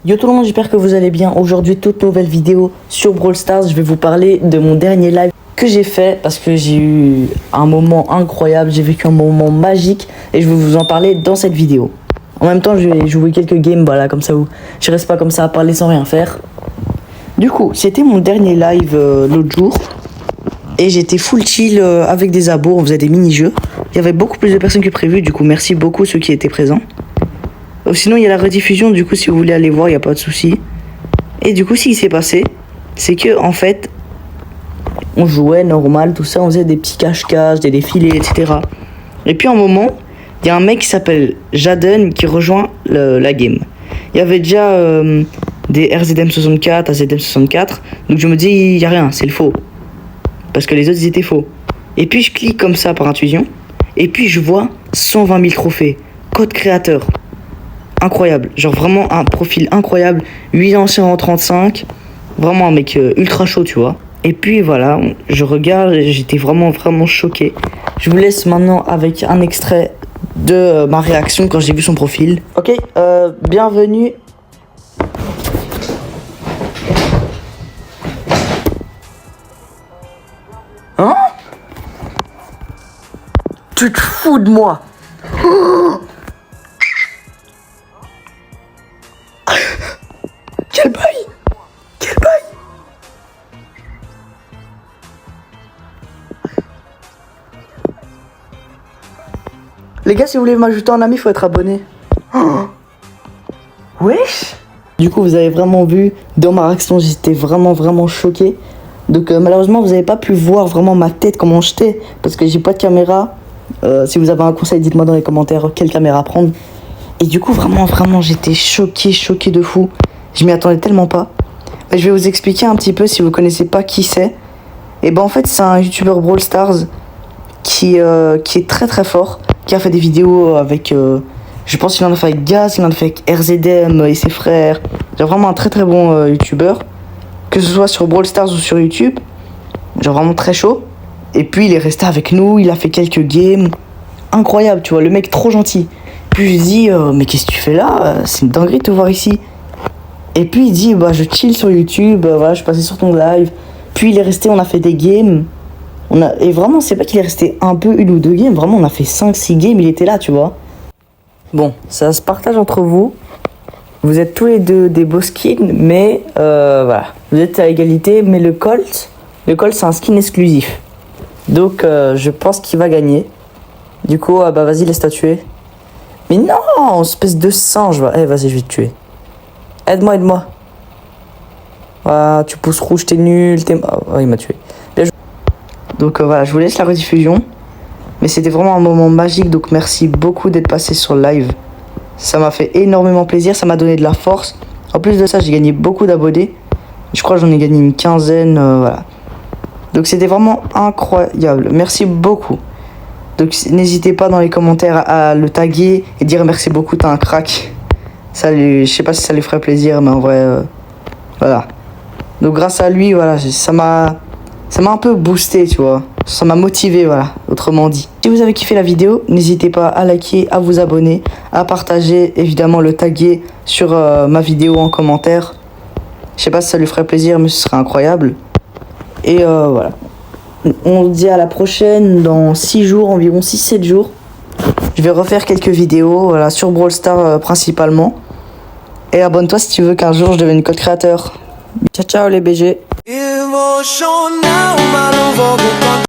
Yo tout le monde, j'espère que vous allez bien. Aujourd'hui, toute nouvelle vidéo sur Brawl Stars. Je vais vous parler de mon dernier live que j'ai fait parce que j'ai eu un moment incroyable, j'ai vécu un moment magique et je vais vous en parler dans cette vidéo. En même temps, je vais jouer quelques games, voilà, comme ça où je reste pas comme ça à parler sans rien faire. Du coup, c'était mon dernier live l'autre jour et j'étais full chill avec des abos, on faisait des mini-jeux. Il y avait beaucoup plus de personnes que prévu, du coup merci beaucoup ceux qui étaient présents. Sinon, il y a la rediffusion, du coup, si vous voulez aller voir, il n'y a pas de souci. Et du coup, ce qui s'est passé, c'est que, en fait, on jouait normal, tout ça, on faisait des petits cache-cache, des défilés, etc. Et puis, à un moment, il y a un mec qui s'appelle Jaden qui rejoint la game. Il y avait déjà des RZM64, AZM64, donc je me dis, il n'y a rien, c'est le faux. Parce que les autres, ils étaient faux. Et puis, je clique comme ça par intuition, et puis je vois 120 000 trophées, code créateur. Incroyable, genre vraiment un profil incroyable, 8 anciens en 35, vraiment un mec ultra chaud, tu vois. Et puis voilà, je regarde, j'étais vraiment choqué. Je vous laisse maintenant avec un extrait de ma réaction quand j'ai vu son profil. Ok, bienvenue. Hein? Tu te fous de moi? Quel bail! Quel bail! Les gars, si vous voulez m'ajouter en ami, faut être abonné. Oh. Wesh! Du coup, vous avez vraiment vu, dans ma réaction, j'étais vraiment choqué. Donc malheureusement, vous n'avez pas pu voir vraiment ma tête, comment j'étais, parce que j'ai pas de caméra. Si vous avez un conseil, dites-moi dans les commentaires quelle caméra prendre. Et du coup, vraiment, j'étais choqué de fou. Je m'y attendais tellement pas. Je vais vous expliquer un petit peu si vous connaissez pas qui c'est. Et ben en fait, c'est un youtubeur Brawl Stars qui est très fort, qui a fait des vidéos avec, je pense qu'il en a fait avec Gaz, il en a fait avec RZM et ses frères. Genre vraiment un très bon youtubeur, que ce soit sur Brawl Stars ou sur YouTube. Genre vraiment très chaud. Et puis il est resté avec nous, il a fait quelques games. Incroyable, tu vois, le mec trop gentil. Puis je lui dis, mais qu'est-ce que tu fais là? C'est une dinguerie de te voir ici. Et puis il dit, bah je chill sur YouTube, voilà, je suis passé sur ton live. Puis il est resté, on a fait des games. Et vraiment, c'est pas qu'il est resté un peu, une ou deux games, vraiment on a fait 5-6 games, il était là, tu vois. Bon, ça se partage entre vous. Vous êtes tous les deux des beaux skins, mais voilà. Vous êtes à égalité, mais le Colt c'est un skin exclusif. Donc je pense qu'il va gagner. Du coup, bah vas-y, laisse-toi tuer. Mais non, espèce de singe, vas-y, je vais te tuer. Aide-moi. Ah, tu pousses rouge, t'es nul, Oh, il m'a tué. Bien joué. Donc voilà, je vous laisse la rediffusion. Mais c'était vraiment un moment magique, donc merci beaucoup d'être passé sur le live. Ça m'a fait énormément plaisir, ça m'a donné de la force. En plus de ça, j'ai gagné beaucoup d'abonnés. Je crois que j'en ai gagné une quinzaine, voilà. Donc c'était vraiment incroyable. Merci beaucoup. Donc n'hésitez pas dans les commentaires à le taguer et dire merci beaucoup, t'es un crack. Je sais pas si ça lui ferait plaisir, mais en vrai, voilà. Donc grâce à lui, voilà, ça m'a un peu boosté, tu vois. Ça m'a motivé, voilà, autrement dit. Si vous avez kiffé la vidéo, n'hésitez pas à liker, à vous abonner, à partager, évidemment le taguer sur ma vidéo en commentaire. Je sais pas si ça lui ferait plaisir, mais ce serait incroyable. Et voilà. On se dit à la prochaine dans 6 jours, environ 6-7 jours. Je vais refaire quelques vidéos, voilà, sur Brawl Stars principalement. Et abonne-toi si tu veux qu'un jour je devienne code créateur. Ciao les BG.